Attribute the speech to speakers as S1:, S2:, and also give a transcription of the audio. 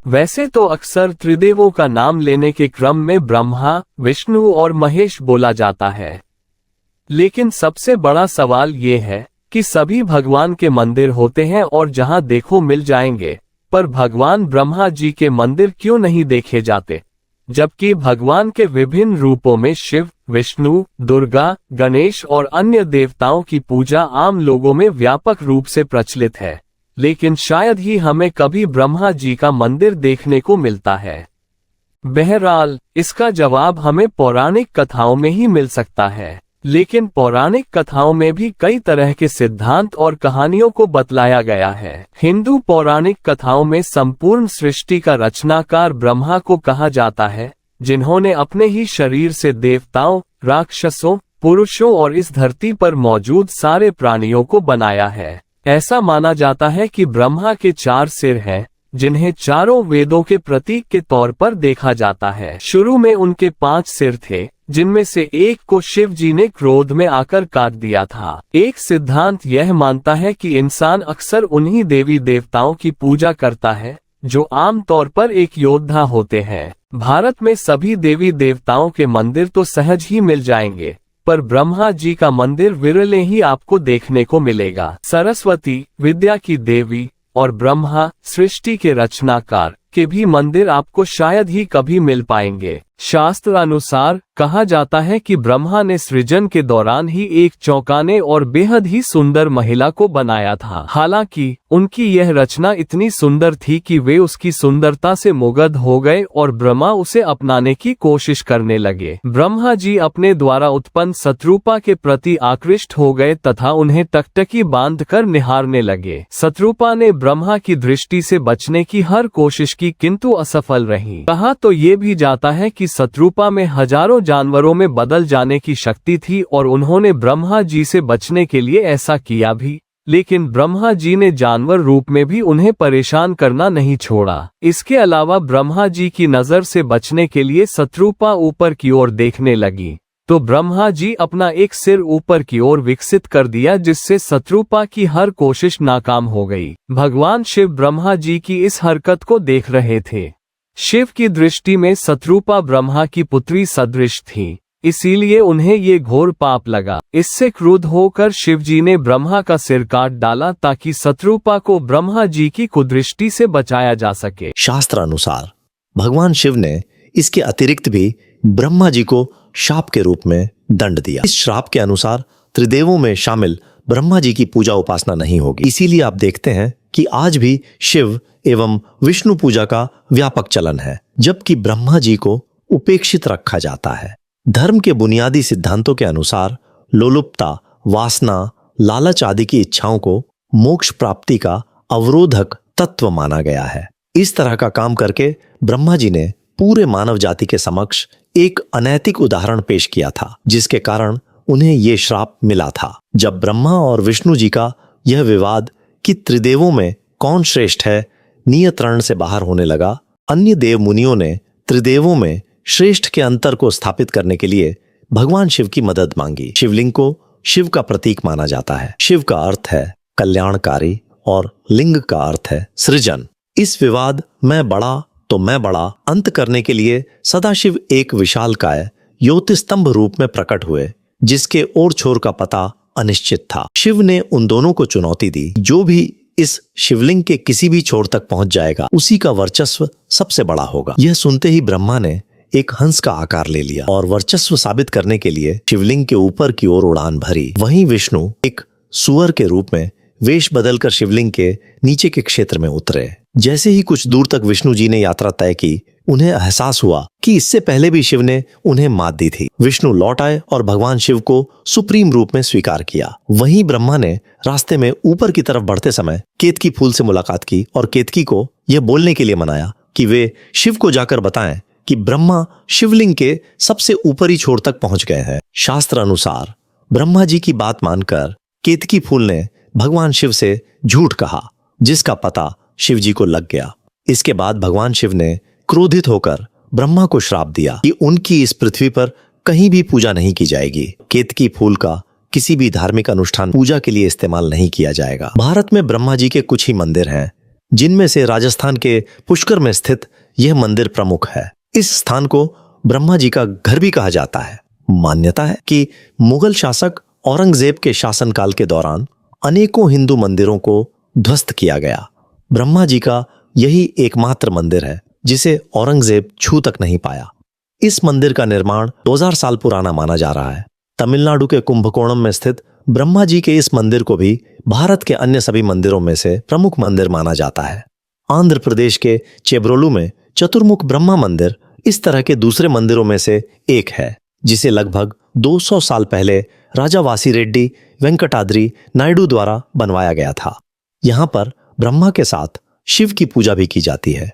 S1: वैसे तो अक्सर त्रिदेवों का नाम लेने के क्रम में ब्रह्मा, विष्णु और महेश बोला जाता है, लेकिन सबसे बड़ा सवाल ये है कि सभी भगवान के मंदिर होते हैं और जहां देखो मिल जाएंगे, पर भगवान ब्रह्मा जी के मंदिर क्यों नहीं देखे जाते, जबकि भगवान के विभिन्न रूपों में शिव, विष्णु, दुर्गा, गणेश और अन्य देवताओं की पूजा आम लोगों में व्यापक रूप से प्रचलित है, लेकिन शायद ही हमें कभी ब्रह्मा जी का मंदिर देखने को मिलता है। बहरहाल, इसका जवाब हमें पौराणिक कथाओं में ही मिल सकता है, लेकिन पौराणिक कथाओं में भी कई तरह के सिद्धांत और कहानियों को बतलाया गया है। हिंदू पौराणिक कथाओं में संपूर्ण सृष्टि का रचनाकार ब्रह्मा को कहा जाता है, जिन्होंने अपने ही शरीर से देवताओं, राक्षसों, पुरुषों और इस धरती पर मौजूद सारे प्राणियों को बनाया है। ऐसा माना जाता है कि ब्रह्मा के 4 सिर हैं, जिन्हें चारों वेदों के प्रतीक के तौर पर देखा जाता है। शुरू में उनके 5 सिर थे, जिनमें से एक को शिव जी ने क्रोध में आकर काट दिया था। एक सिद्धांत यह मानता है कि इंसान अक्सर उन्हीं देवी देवताओं की पूजा करता है जो आमतौर पर एक योद्धा होते हैं। भारत में सभी देवी देवताओं के मंदिर तो सहज ही मिल जाएंगे, पर ब्रह्मा जी का मंदिर विरले ही आपको देखने को मिलेगा। सरस्वती, विद्या की देवी, और ब्रह्मा, सृष्टि के रचनाकार, के भी मंदिर आपको शायद ही कभी मिल पाएंगे। शास्त्र अनुसार कहा जाता है कि ब्रह्मा ने सृजन के दौरान ही एक चौंकाने और बेहद ही सुंदर महिला को बनाया था। हालांकि उनकी यह रचना इतनी सुंदर थी कि वे उसकी सुंदरता से मुग्ध हो गए और ब्रह्मा उसे अपनाने की कोशिश करने लगे। ब्रह्मा जी अपने द्वारा उत्पन्न शत्रुपा के प्रति आकृष्ट हो गए तथा उन्हें टकटकी बांधकर निहारने लगे। शत्रुपा ने ब्रह्मा की दृष्टि से बचने की हर कोशिश की, किंतु असफल रही। कहा तो ये भी जाता है कि शत्रुपा में हजारों जानवरों में बदल जाने की शक्ति थी और उन्होंने ब्रह्मा जी से बचने के लिए ऐसा किया भी, लेकिन ब्रह्मा जी ने जानवर रूप में भी उन्हें परेशान करना नहीं छोड़ा। इसके अलावा ब्रह्मा जी की नजर से बचने के लिए शत्रुपा ऊपर की ओर देखने लगी, तो ब्रह्मा जी अपना एक सिर ऊपर की ओर विकसित कर दिया, जिससे शत्रुपा की हर कोशिश नाकाम हो गई। भगवान शिव ब्रह्मा जी की इस हरकत को देख रहे थे। शिव की दृष्टि में शत्रुपा ब्रह्मा की पुत्री सदृश थी, इसीलिए उन्हें ये घोर पाप लगा। इससे क्रुद्ध होकर शिव जी ने ब्रह्मा का सिर काट डाला ताकि शत्रुपा को ब्रह्मा जी की कुदृष्टि से बचाया जा सके।
S2: शास्त्र अनुसार भगवान शिव ने इसके अतिरिक्त भी ब्रह्मा जी को शाप के रूप में दंड दिया। इस श्राप के अनुसार त्रिदेवों में शामिल ब्रह्मा जी की पूजा उपासना नहीं होगी। इसीलिए आप देखते हैं कि आज भी शिव एवं विष्णु पूजा का व्यापक चलन है, जबकि ब्रह्मा जी को उपेक्षित रखा जाता है। धर्म के बुनियादी सिद्धांतों के अनुसार लोलुपता, वासना, लालच आदि की इच्छाओं को मोक्ष प्राप्ति का अवरोधक तत्व माना गया है। इस तरह का काम करके ब्रह्मा जी ने पूरे मानव जाति के समक्ष एक अनैतिक उदाहरण पेश किया था, जिसके कारण उन्हें ये श्राप मिला था। जब ब्रह्मा और विष्णु जी का यह विवाद कि त्रिदेवों में कौन श्रेष्ठ है नियंत्रण से बाहर होने लगा, अन्य देव मुनियों ने त्रिदेवों में श्रेष्ठ के अंतर को स्थापित करने के लिए भगवान शिव की मदद मांगी। शिवलिंग को शिव का प्रतीक माना जाता है। शिव का अर्थ है कल्याणकारी और लिंग का अर्थ है सृजन। इस विवाद मैं बड़ा तो मैं बड़ा अंत करने के लिए सदाशिव एक विशालकाय योतिस्तंभ रूप में प्रकट हुए, जिसके ओर छोर का पता अनिश्चित था। शिव ने उन दोनों को चुनौती दी, जो भी इस शिवलिंग के किसी भी छोर तक पहुंच जाएगा उसी का वर्चस्व सबसे बड़ा होगा। यह सुनते ही ब्रह्मा ने एक हंस का आकार ले लिया और वर्चस्व साबित करने के लिए शिवलिंग के ऊपर की ओर उड़ान भरी। वहीं विष्णु एक सुअर के रूप में वेश बदलकर शिवलिंग के नीचे के क्षेत्र में उतरे। जैसे ही कुछ दूर तक विष्णु जी ने यात्रा तय की, उन्हें एहसास हुआ कि इससे पहले भी शिव ने उन्हें मात दी थी। विष्णु लौट आए और भगवान शिव को सुप्रीम रूप में स्वीकार किया। वहीं ब्रह्मा ने रास्ते में ऊपर की तरफ बढ़ते समय केतकी फूल से मुलाकात की और केतकी को यह बोलने के लिए मनाया कि वे शिव को जाकर बताएं कि ब्रह्मा शिवलिंग के सबसे ऊपरी छोर तक पहुंच गए हैं। शास्त्र अनुसार ब्रह्मा जी की बात मानकर केतकी फूल ने भगवान शिव से झूठ कहा, जिसका पता शिव जी को लग गया। इसके बाद भगवान शिव ने क्रोधित होकर ब्रह्मा को श्राप दिया कि उनकी इस पृथ्वी पर कहीं भी पूजा नहीं की जाएगी। केतकी फूल का किसी भी धार्मिक अनुष्ठान पूजा के लिए इस्तेमाल नहीं किया जाएगा। भारत में ब्रह्मा जी के कुछ ही मंदिर हैं, जिनमें से राजस्थान के पुष्कर में स्थित यह मंदिर प्रमुख है। इस स्थान को ब्रह्मा जी का घर भी कहा जाता है। मान्यता है कि मुगल शासक औरंगजेब के शासनकाल के दौरान अनेकों हिंदू मंदिरों को ध्वस्त किया गया। ब्रह्मा जी का यही एकमात्र मंदिर है जिसे औरंगजेब छू तक नहीं पाया। इस मंदिर का निर्माण 2000 साल पुराना माना जा रहा है। तमिलनाडु के कुंभकोणम में स्थित ब्रह्मा जी के इस मंदिर को भी भारत के अन्य सभी मंदिरों में से प्रमुख मंदिर माना जाता है। आंध्र प्रदेश के चेब्रोलू में चतुर्मुख ब्रह्मा मंदिर इस तरह के दूसरे मंदिरों में से एक है, जिसे लगभग 200 साल पहले राजा वासीरेड्डी वेंकटाद्रि नायडू द्वारा बनवाया गया था। यहाँ पर ब्रह्मा के साथ शिव की पूजा भी की जाती है।